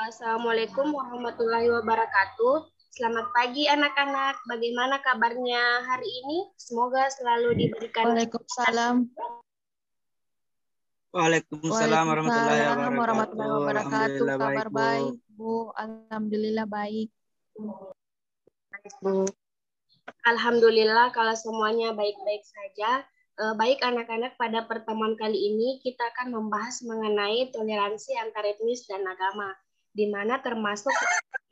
Assalamualaikum warahmatullahi wabarakatuh. Selamat pagi anak-anak. Bagaimana kabarnya hari ini? Semoga selalu diberikan Waalaikumsalam. Waalaikumsalam warahmatullahi Warahmatullahi wabarakatuh. wabarakatuh. Alhamdulillah baik, Kabar Bu. baik, Bu. Alhamdulillah baik. Bu. Alhamdulillah kalau semuanya baik-baik saja. Baik anak-anak, pada pertemuan kali ini kita akan membahas mengenai toleransi antar etnis dan agama, di mana termasuk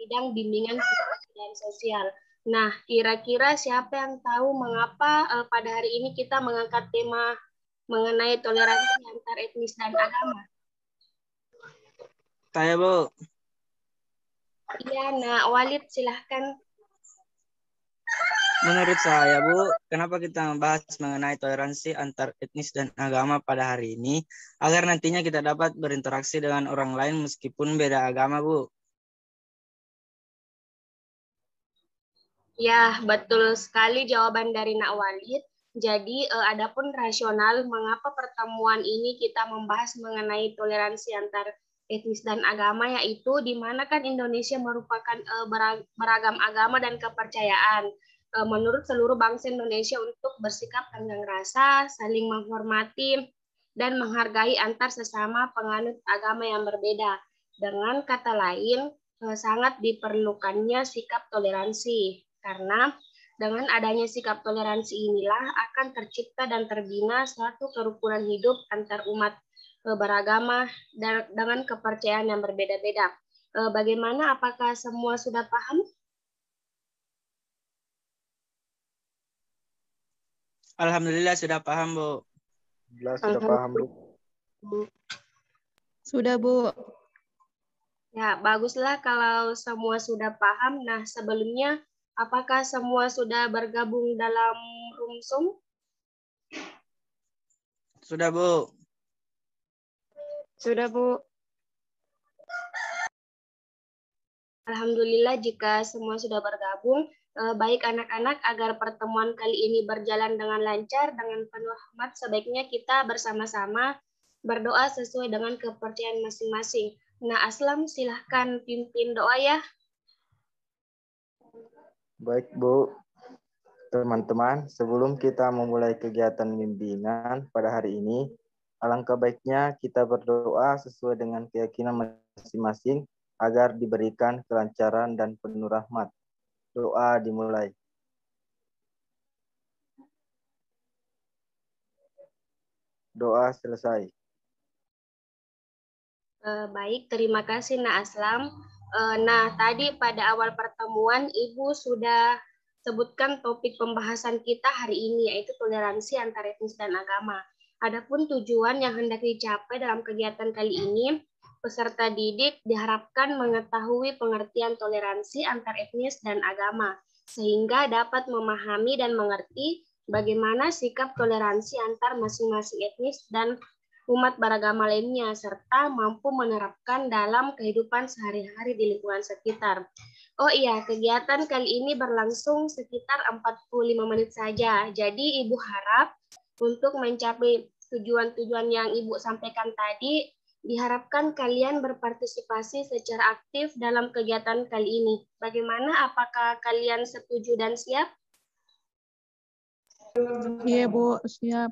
bidang bimbingan dan sosial. Nah, kira-kira siapa yang tahu mengapa pada hari ini kita mengangkat tema mengenai toleransi antar etnis dan agama? Saya, Bu. Iya, nah Walid silahkan. Menurut saya, Bu, kenapa kita membahas mengenai toleransi antar etnis dan agama pada hari ini? Agar nantinya kita dapat berinteraksi dengan orang lain meskipun beda agama, Bu. Ya, betul sekali jawaban dari Nak Walid. Jadi, adapun rasional mengapa pertemuan ini kita membahas mengenai toleransi antar etnis dan agama, yaitu di mana kan Indonesia merupakan beragam agama dan kepercayaan. Menurut seluruh bangsa Indonesia untuk bersikap tenggang rasa, saling menghormati, dan menghargai antar sesama penganut agama yang berbeda. Dengan kata lain, sangat diperlukannya sikap toleransi. Karena dengan adanya sikap toleransi inilah akan tercipta dan terbina suatu kerukunan hidup antar umat beragama dengan kepercayaan yang berbeda-beda. Bagaimana, apakah semua sudah paham? Alhamdulillah sudah paham, Bu. Sudah paham, Bu. Sudah, Bu. Ya, baguslah kalau semua sudah paham. Nah, sebelumnya, apakah semua sudah bergabung dalam room Zoom? Sudah, Bu. Sudah, Bu. Alhamdulillah jika semua sudah bergabung. Baik anak-anak, agar pertemuan kali ini berjalan dengan lancar, dengan penuh rahmat, sebaiknya kita bersama-sama berdoa sesuai dengan kepercayaan masing-masing. Nah, Aslam silahkan pimpin doa ya. Baik, Bu. Teman-teman, sebelum kita memulai kegiatan bimbingan pada hari ini, alangkah baiknya kita berdoa sesuai dengan keyakinan masing-masing agar diberikan kelancaran dan penuh rahmat. Doa dimulai. Doa selesai. Baik, terima kasih Nak Aslam. Nah, tadi pada awal pertemuan Ibu sudah sebutkan topik pembahasan kita hari ini, yaitu toleransi antar etnis dan agama. Adapun tujuan yang hendak dicapai dalam kegiatan kali ini, peserta didik diharapkan mengetahui pengertian toleransi antar etnis dan agama, sehingga dapat memahami dan mengerti bagaimana sikap toleransi antar masing-masing etnis dan umat beragama lainnya, serta mampu menerapkan dalam kehidupan sehari-hari di lingkungan sekitar. Oh iya, kegiatan kali ini berlangsung sekitar 45 menit saja. Jadi Ibu harap untuk mencapai tujuan-tujuan yang Ibu sampaikan tadi, diharapkan kalian berpartisipasi secara aktif dalam kegiatan kali ini. Bagaimana? Apakah kalian setuju dan siap? Iya, Bu. Siap.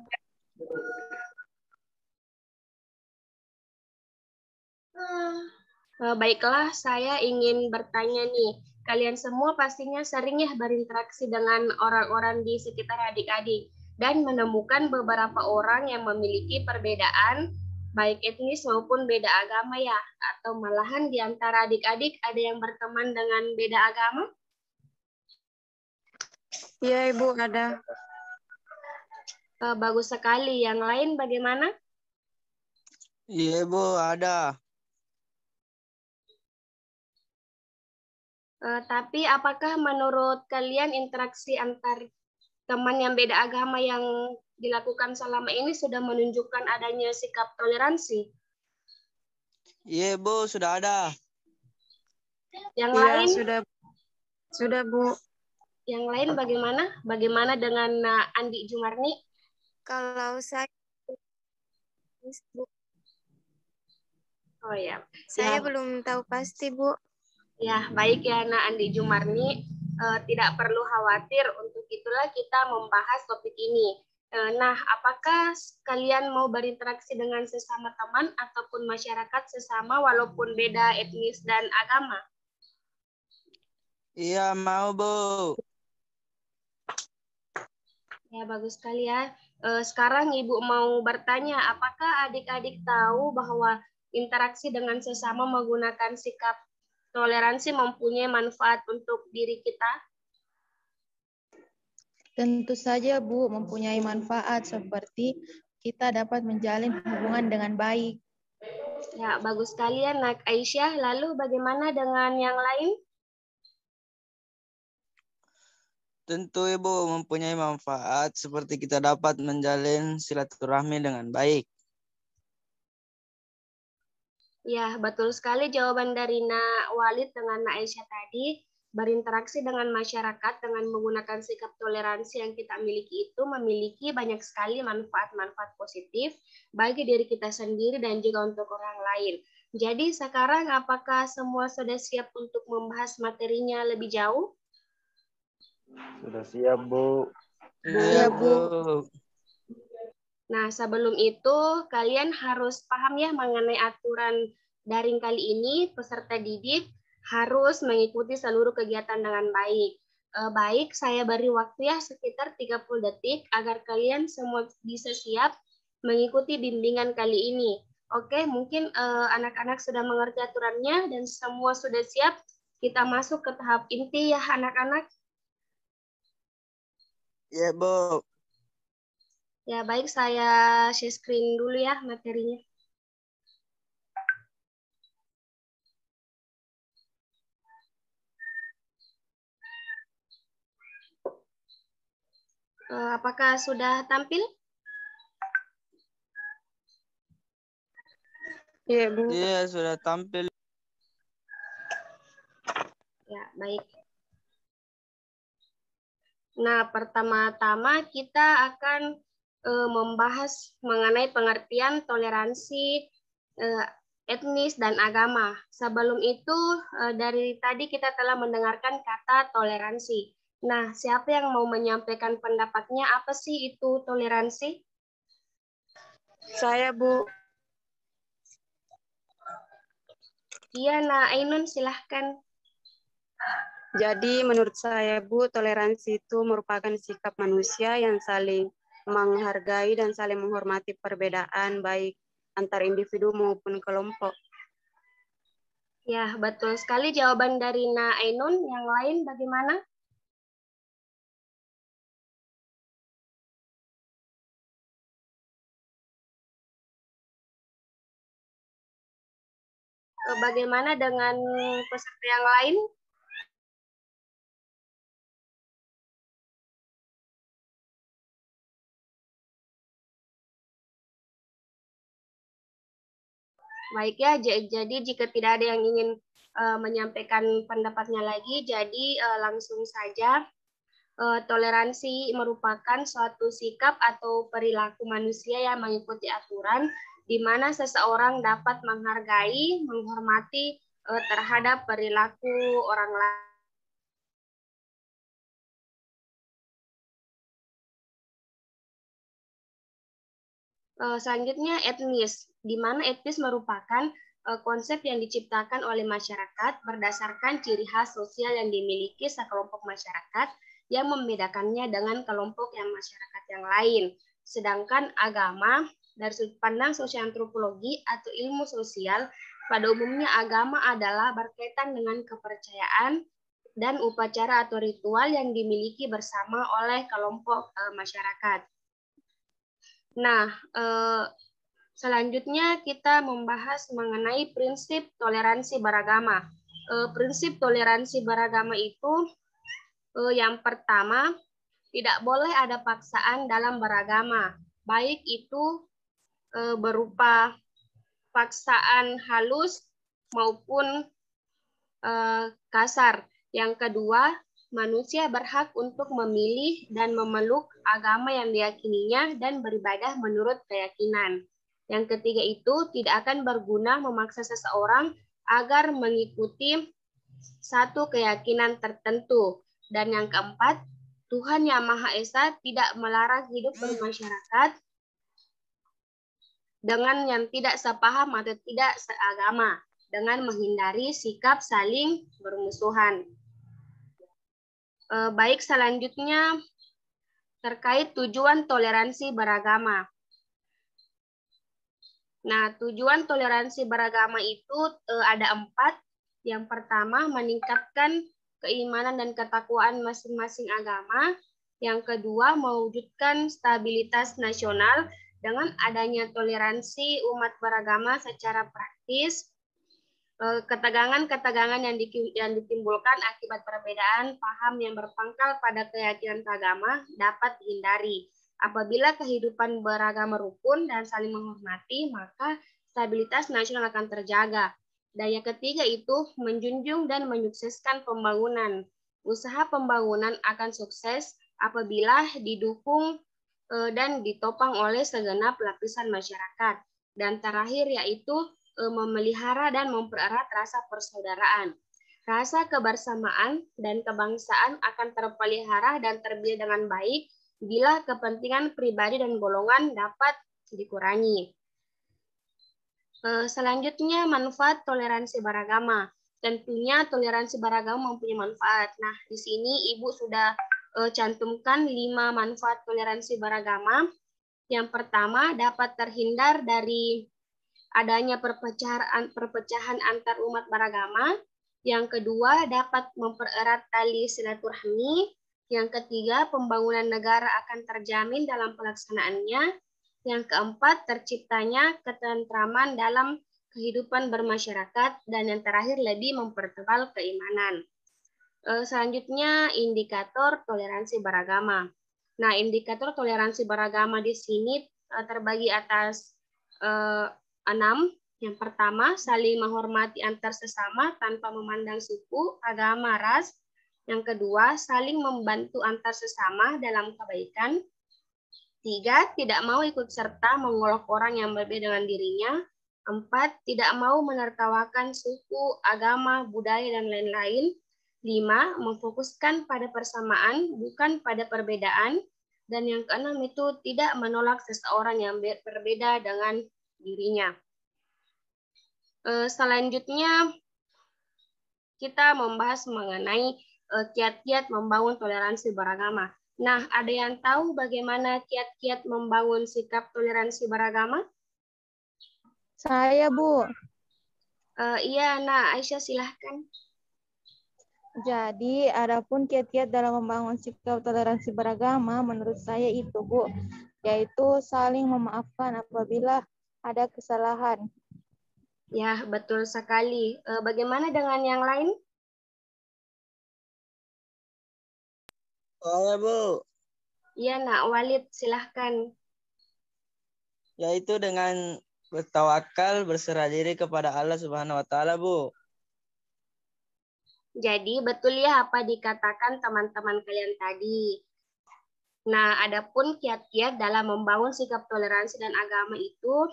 Baiklah, saya ingin bertanya nih. Kalian semua pastinya sering ya berinteraksi dengan orang-orang di sekitar adik-adik dan menemukan beberapa orang yang memiliki perbedaan baik etnis maupun beda agama ya, atau malahan di antara adik-adik ada yang berteman dengan beda agama? Iya, Ibu, ada. Bagus sekali. Yang lain bagaimana? Iya, Bu, ada. Tapi apakah menurut kalian interaksi antar teman yang beda agama yang dilakukan selama ini sudah menunjukkan adanya sikap toleransi? Iya, Bu, sudah ada. Yang Iya, lain? Sudah, Bu. Yang lain bagaimana? Bagaimana dengan Andi Jumarni? Kalau saya Oh ya. Saya Ya, belum tahu pasti, Bu. ya, baik ya, Nak Andi Jumarni. Tidak perlu khawatir, untuk itulah kita membahas topik ini. Nah, apakah kalian mau berinteraksi dengan sesama teman ataupun masyarakat sesama walaupun beda etnis dan agama? Iya, mau, Bu. Ya, bagus sekali ya. Sekarang Ibu mau bertanya, apakah adik-adik tahu bahwa interaksi dengan sesama menggunakan sikap toleransi mempunyai manfaat untuk diri kita? Tentu saja, Bu, mempunyai manfaat seperti kita dapat menjalin hubungan dengan baik. Ya, bagus sekali ya, Nak Aisyah. Lalu bagaimana dengan yang lain? Tentu Ibu mempunyai manfaat seperti kita dapat menjalin silaturahmi dengan baik. Ya, betul sekali jawaban dari Nak Walid dengan Nak Aisyah tadi. Berinteraksi dengan masyarakat dengan menggunakan sikap toleransi yang kita miliki itu memiliki banyak sekali manfaat-manfaat positif bagi diri kita sendiri dan juga untuk orang lain. Jadi sekarang apakah semua sudah siap untuk membahas materinya lebih jauh? Sudah siap, Bu. Iya, Bu. Nah, sebelum itu kalian harus paham ya mengenai aturan daring kali ini. Peserta didik harus mengikuti seluruh kegiatan dengan baik. Baik, saya beri waktu ya sekitar 30 detik agar kalian semua bisa siap mengikuti bimbingan kali ini. Oke, mungkin anak-anak sudah mengerti aturannya dan semua sudah siap. Kita masuk ke tahap inti ya anak-anak. Iya, Bu. Ya, baik, saya share screen dulu ya materinya. Apakah sudah tampil? Iya, Bu. Iya, sudah tampil. Ya, baik. Nah, pertama-tama kita akan membahas mengenai pengertian toleransi etnis dan agama. Sebelum itu, dari tadi kita telah mendengarkan kata toleransi. Nah, siapa yang mau menyampaikan pendapatnya? Apa sih itu toleransi? Saya, Bu. Iya, Nah Ainun, silahkan. Jadi menurut saya, Bu, toleransi itu merupakan sikap manusia yang saling menghargai dan saling menghormati perbedaan baik antar individu maupun kelompok. Ya, betul sekali jawaban dari Nah Ainun. Yang lain bagaimana? Bagaimana dengan peserta yang lain? Baik ya, jadi jika tidak ada yang ingin menyampaikan pendapatnya lagi, jadi langsung saja. Toleransi merupakan suatu sikap atau perilaku manusia yang mengikuti aturan di mana seseorang dapat menghargai, menghormati terhadap perilaku orang lain. Selanjutnya etnis, di mana etnis merupakan konsep yang diciptakan oleh masyarakat berdasarkan ciri khas sosial yang dimiliki sekelompok masyarakat yang membedakannya dengan kelompok yang masyarakat yang lain. Sedangkan agama, dari sudut pandang sosiantropologi atau ilmu sosial, pada umumnya agama adalah berkaitan dengan kepercayaan dan upacara atau ritual yang dimiliki bersama oleh kelompok masyarakat. Nah, selanjutnya kita membahas mengenai prinsip toleransi beragama. Prinsip toleransi beragama itu yang pertama, tidak boleh ada paksaan dalam beragama, baik itu berupa paksaan halus maupun kasar. Yang kedua, manusia berhak untuk memilih dan memeluk agama yang diyakininya dan beribadah menurut keyakinan. Yang ketiga itu tidak akan berguna memaksa seseorang agar mengikuti satu keyakinan tertentu. Dan yang keempat, Tuhan Yang Maha Esa tidak melarang hidup bermasyarakat dengan yang tidak sepaham atau tidak seagama, dengan menghindari sikap saling bermusuhan. Baik, selanjutnya terkait tujuan toleransi beragama. Nah, tujuan toleransi beragama itu ada 4. Yang pertama, meningkatkan keimanan dan ketakwaan masing-masing agama. Yang kedua, mewujudkan stabilitas nasional dengan adanya toleransi umat beragama secara praktis. Ketegangan-ketegangan yang ditimbulkan akibat perbedaan paham yang berpangkal pada keyakinan agama dapat dihindari. Apabila kehidupan beragama rukun dan saling menghormati, maka stabilitas nasional akan terjaga. Dan yang ketiga itu menjunjung dan menyukseskan pembangunan. Usaha pembangunan akan sukses apabila didukung dan ditopang oleh segenap lapisan masyarakat. Dan terakhir yaitu memelihara dan mempererat rasa persaudaraan. Rasa kebersamaan dan kebangsaan akan terpelihara dan terbina dengan baik bila kepentingan pribadi dan golongan dapat dikurangi. Selanjutnya, manfaat toleransi beragama. Tentunya toleransi beragama mempunyai manfaat. Nah, di sini Ibu sudah cantumkan 5 manfaat toleransi beragama. Yang pertama, dapat terhindar dari adanya perpecahan antar umat beragama. Yang kedua, dapat mempererat tali silaturahmi. Yang ketiga, pembangunan negara akan terjamin dalam pelaksanaannya. Yang keempat, terciptanya ketentraman dalam kehidupan bermasyarakat. Dan yang terakhir, lebih mempertebal keimanan. Selanjutnya, indikator toleransi beragama. Nah, indikator toleransi beragama di sini terbagi atas 6. Yang pertama, saling menghormati antar sesama tanpa memandang suku, agama, ras. Yang kedua, saling membantu antar sesama dalam kebaikan. 3, tidak mau ikut serta mengolok orang yang berbeda dengan dirinya. 4, tidak mau menertawakan suku, agama, budaya, dan lain-lain. 5, memfokuskan pada persamaan, bukan pada perbedaan. Dan yang keenam itu tidak menolak seseorang yang berbeda dengan dirinya. Selanjutnya, kita membahas mengenai kiat-kiat membangun toleransi beragama. Nah, ada yang tahu bagaimana kiat-kiat membangun sikap toleransi beragama? Saya, Bu. Iya, nah Aisyah silahkan. Jadi, adapun kiat-kiat dalam membangun sikap toleransi beragama, menurut saya itu, Bu, yaitu saling memaafkan apabila ada kesalahan. Ya, betul sekali. Bagaimana dengan yang lain? Oh ya, Bu. Iya, Nak Walid, silahkan. Yaitu dengan bertawakal, berserah diri kepada Allah Subhanahu wa taala, Bu. Jadi, betul ya apa dikatakan teman-teman kalian tadi. Nah, adapun kiat-kiat dalam membangun sikap toleransi dan agama itu,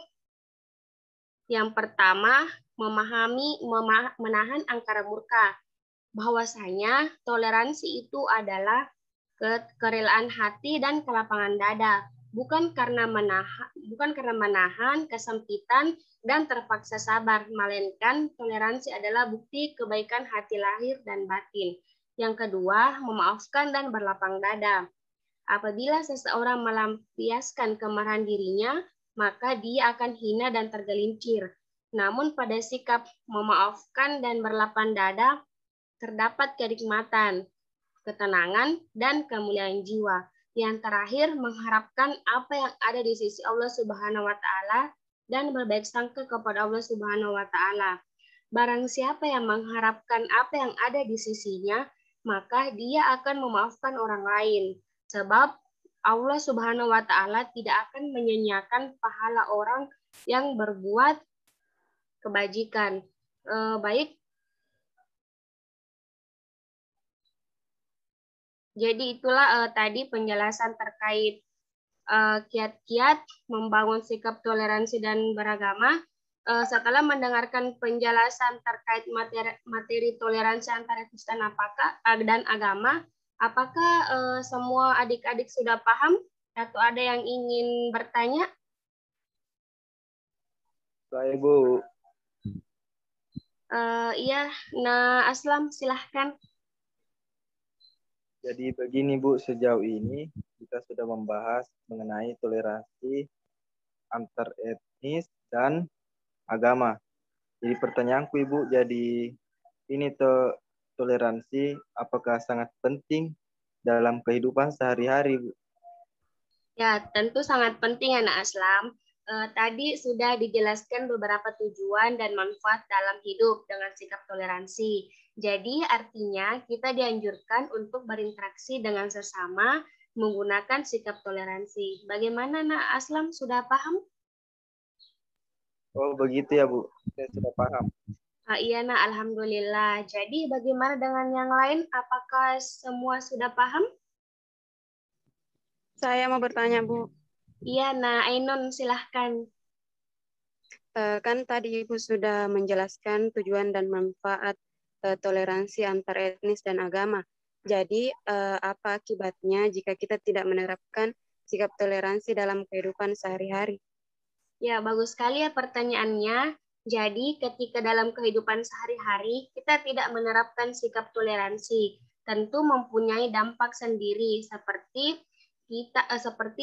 yang pertama, menahan angkara murka. Bahwasanya toleransi itu adalah kerelaan hati dan kelapangan dada, bukan karena menahan kesempitan dan terpaksa sabar, melainkan toleransi adalah bukti kebaikan hati lahir dan batin. Yang kedua, memaafkan dan berlapang dada. Apabila seseorang melampiaskan kemarahan dirinya, maka dia akan hina dan tergelincir. Namun pada sikap memaafkan dan berlapang dada, terdapat kenikmatan, ketenangan, dan kemuliaan jiwa. Yang terakhir, mengharapkan apa yang ada di sisi Allah Subhanahu wa taala dan berbaik sangka kepada Allah Subhanahu wa taala. Barang siapa yang mengharapkan apa yang ada di sisinya, maka dia akan memaafkan orang lain. Sebab Allah Subhanahu wa taala tidak akan menyanyiakan pahala orang yang berbuat kebajikan. Baik. Jadi itulah tadi penjelasan terkait kiat-kiat membangun sikap toleransi dan beragama. Setelah mendengarkan penjelasan terkait materi toleransi antar etnis dan agama, apakah semua adik-adik sudah paham atau ada yang ingin bertanya? Saya, Bu. Iya, nah Aslam silahkan. Jadi begini, Bu, sejauh ini kita sudah membahas mengenai toleransi antar etnis dan agama. Jadi pertanyaanku, Ibu, jadi ini toleransi apakah sangat penting dalam kehidupan sehari-hari, Bu? Ya, tentu sangat penting anak Aslam. Tadi sudah dijelaskan beberapa tujuan dan manfaat dalam hidup dengan sikap toleransi. Jadi artinya kita dianjurkan untuk berinteraksi dengan sesama menggunakan sikap toleransi. Bagaimana Nak Aslam, sudah paham? Oh, begitu ya, Bu. Saya sudah paham. Iya Nak, alhamdulillah. Jadi bagaimana dengan yang lain? Apakah semua sudah paham? Saya mau bertanya, Bu. Iya, nah Ainun silahkan. Kan tadi Ibu sudah menjelaskan tujuan dan manfaat toleransi antar etnis dan agama. Jadi, apa akibatnya jika kita tidak menerapkan sikap toleransi dalam kehidupan sehari-hari? Ya, bagus sekali ya pertanyaannya. Jadi, ketika dalam kehidupan sehari-hari kita tidak menerapkan sikap toleransi, tentu mempunyai dampak sendiri seperti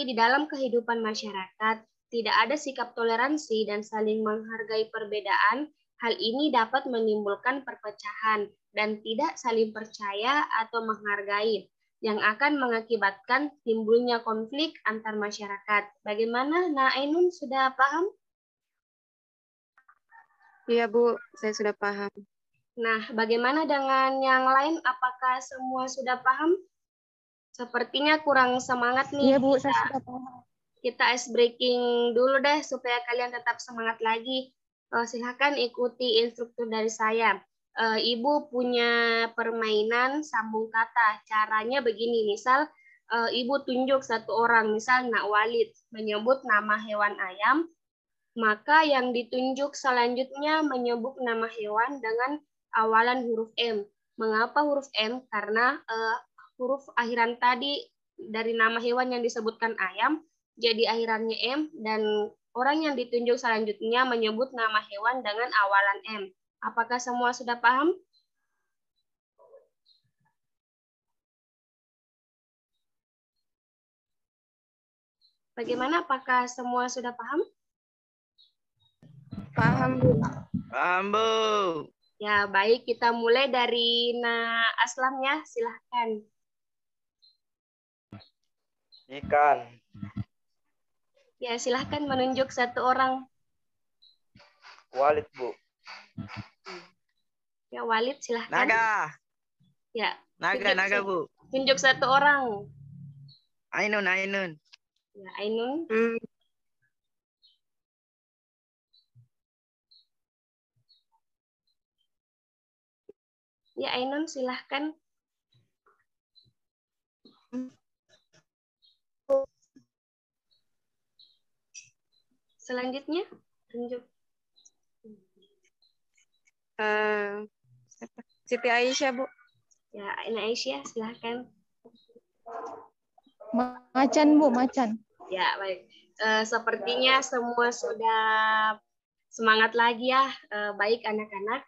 di dalam kehidupan masyarakat tidak ada sikap toleransi dan saling menghargai perbedaan. Hal ini dapat menimbulkan perpecahan dan tidak saling percaya atau menghargai, yang akan mengakibatkan timbulnya konflik antar masyarakat. Bagaimana, Nah Ainun, sudah paham? Iya, Bu, saya sudah paham. Nah, bagaimana dengan yang lain? Apakah semua sudah paham? Sepertinya kurang semangat nih. Iya, Bu, saya sudah paham. Kita ice breaking dulu deh supaya kalian tetap semangat lagi. Silakan ikuti instruktur dari saya. Ibu punya permainan sambung kata. Caranya begini, misal Ibu tunjuk satu orang, misal Nak Walid menyebut nama hewan ayam, maka yang ditunjuk selanjutnya menyebut nama hewan dengan awalan huruf M. Mengapa huruf M? Karena huruf akhiran tadi dari nama hewan yang disebutkan ayam, jadi akhirannya M, dan orang yang ditunjuk selanjutnya menyebut nama hewan dengan awalan M. Apakah semua sudah paham? Bagaimana? Apakah semua sudah paham? Paham, Bu. Paham, Bu. Ya, baik. Kita mulai dari Aslam ya. Silahkan. Ikan. Ya, silahkan menunjuk satu orang. Walid, Bu. Ya, Walid, silahkan. Naga. Ya. Naga, Bu. Tunjuk satu orang. Ainun. Ya, Ainun. Ya, Ainun, silahkan. Selanjutnya, tunjuk. Siti Aisyah, Bu. Ya, Aisyah, silahkan. Macan, Bu, macan. Ya, baik. Sepertinya semua sudah semangat lagi ya. Baik, anak-anak.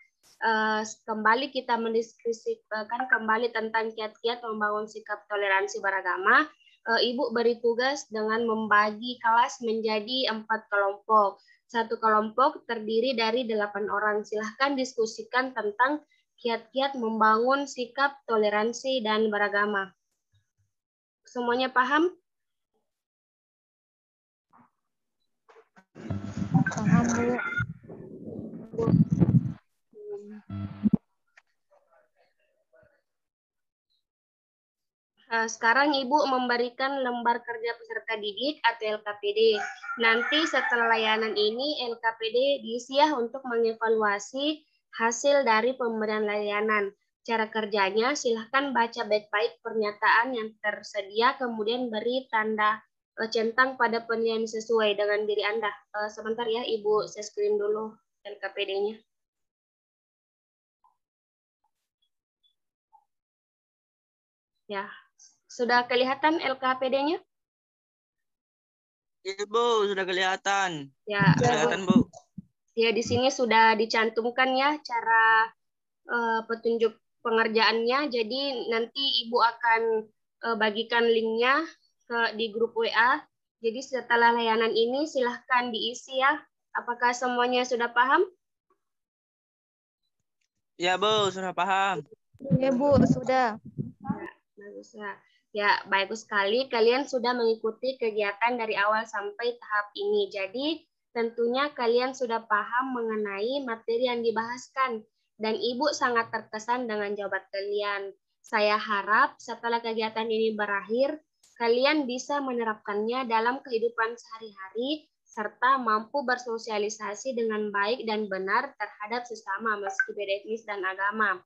Kembali kita mendiskusikan kembali tentang kiat-kiat membangun sikap toleransi beragama. Ibu beri tugas dengan membagi kelas menjadi 4 kelompok. Satu kelompok terdiri dari 8 orang. Silahkan diskusikan tentang kiat-kiat membangun sikap toleransi dan beragama. Semuanya paham? Paham, Bu. Sekarang Ibu memberikan lembar kerja peserta didik atau LKPD. Nanti setelah layanan ini LKPD diisi ya untuk mengevaluasi hasil dari pemberian layanan. Cara kerjanya silahkan baca baik-baik pernyataan yang tersedia, kemudian beri tanda centang pada penilaian sesuai dengan diri Anda. Sebentar ya, Ibu, saya screen dulu LKPD-nya. Ya, sudah kelihatan LKPD-nya? Ibu, sudah kelihatan. Ya, Kelihatan, Bu. ya di sini sudah dicantumkan ya cara petunjuk pengerjaannya. Jadi nanti Ibu akan bagikan linknya di grup WA. Jadi setelah layanan ini silahkan diisi ya. Apakah semuanya sudah paham? Ya, Bu, sudah paham. Ya, Bu, sudah. Bagus ya. Ya, bagus sekali. Kalian sudah mengikuti kegiatan dari awal sampai tahap ini. Jadi, tentunya kalian sudah paham mengenai materi yang dibahaskan. Dan Ibu sangat terkesan dengan jawaban kalian. Saya harap setelah kegiatan ini berakhir, kalian bisa menerapkannya dalam kehidupan sehari-hari, serta mampu bersosialisasi dengan baik dan benar terhadap sesama, meski beda etnis dan agama.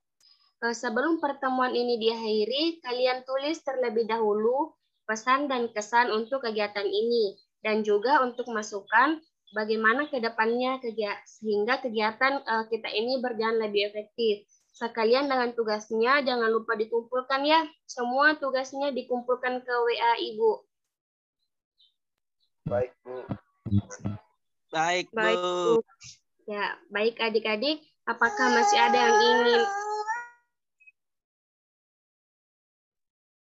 Sebelum pertemuan ini diakhiri, kalian tulis terlebih dahulu pesan dan kesan untuk kegiatan ini, dan juga untuk masukan bagaimana ke depannya sehingga kegiatan kita ini berjalan lebih efektif. Sekalian dengan tugasnya, jangan lupa dikumpulkan ya. Semua tugasnya dikumpulkan ke WA Ibu. Baik, Bu. Baik, Bu. Baik, Bu. Ya, baik adik-adik. Apakah masih ada yang ingin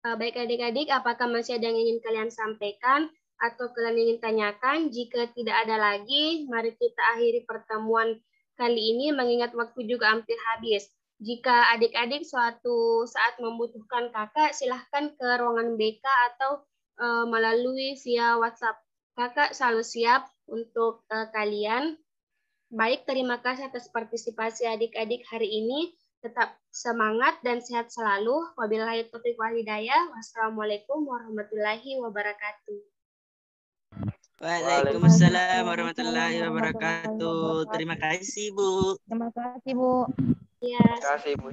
Baik adik-adik, apakah masih ada yang ingin kalian sampaikan atau kalian ingin tanyakan? Jika tidak ada lagi, mari kita akhiri pertemuan kali ini mengingat waktu juga hampir habis. Jika adik-adik suatu saat membutuhkan kakak, silahkan ke ruangan BK atau melalui via WhatsApp. Kakak selalu siap untuk kalian. Baik, terima kasih atas partisipasi adik-adik hari ini. Tetap semangat dan sehat selalu. Wabillahi taufiq wal hidayah. Wassalamualaikum warahmatullahi wabarakatuh. Waalaikumsalam warahmatullahi wabarakatuh. Terima kasih, Bu. Terima kasih, Bu. Ya, Terima kasih, Bu.